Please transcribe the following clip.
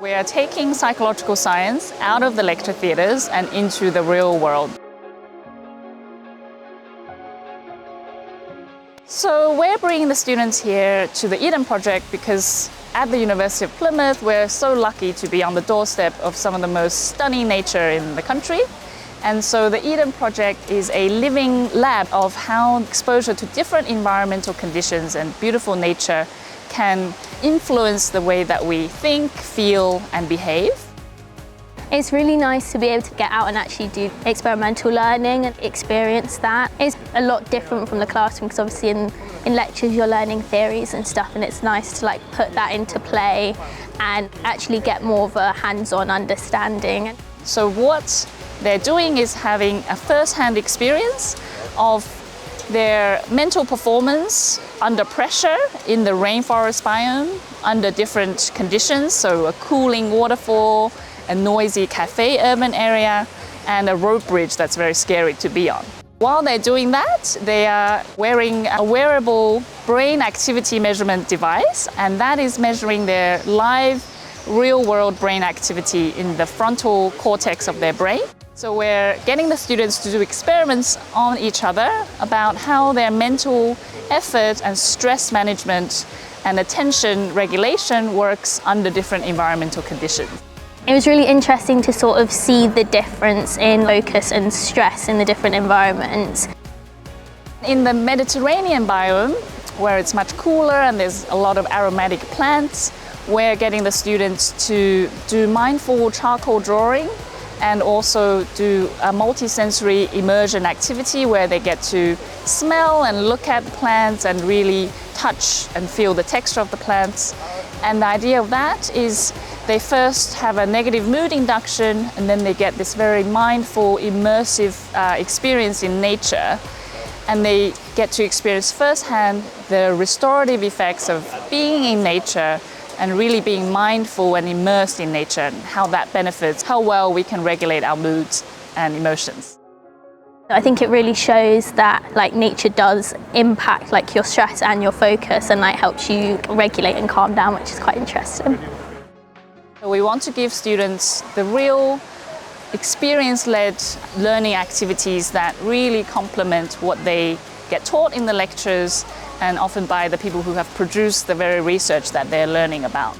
We are taking psychological science out of the lecture theatres and into the real world. So we're bringing the students here to the Eden Project because at the University of Plymouth we're so lucky to be on the doorstep of some of the most stunning nature in the country. And so the Eden Project is a living lab of how exposure to different environmental conditions and beautiful nature can influence the way that we think, feel and behave. It's really nice to be able to get out and actually do experimental learning and experience that. It's a lot different from the classroom because obviously in lectures you're learning theories and stuff, and it's nice to put that into play and actually get more of a hands-on understanding. So what they're doing is having a first-hand experience of their mental performance under pressure in the rainforest biome, under different conditions, so a cooling waterfall, a noisy café urban area, and a rope bridge that's very scary to be on. While they're doing that, they are wearing a wearable brain activity measurement device, and that is measuring their live, real-world brain activity in the frontal cortex of their brain. So we're getting the students to do experiments on each other about how their mental effort and stress management and attention regulation works under different environmental conditions. It was really interesting to sort of see the difference in focus and stress in the different environments. In the Mediterranean biome, where it's much cooler and there's a lot of aromatic plants, we're getting the students to do mindful charcoal drawing and also do a multi-sensory immersion activity where they get to smell and look at the plants and really touch and feel the texture of the plants. And the idea of that is they first have a negative mood induction and then they get this very mindful, immersive experience in nature, and they get to experience firsthand the restorative effects of being in nature and really being mindful and immersed in nature and how that benefits how well we can regulate our moods and emotions. I think it really shows that nature does impact your stress and your focus and helps you regulate and calm down, which is quite interesting. We want to give students the real experience-led learning activities that really complement what they get taught in the lectures and often by the people who have produced the very research that they're learning about.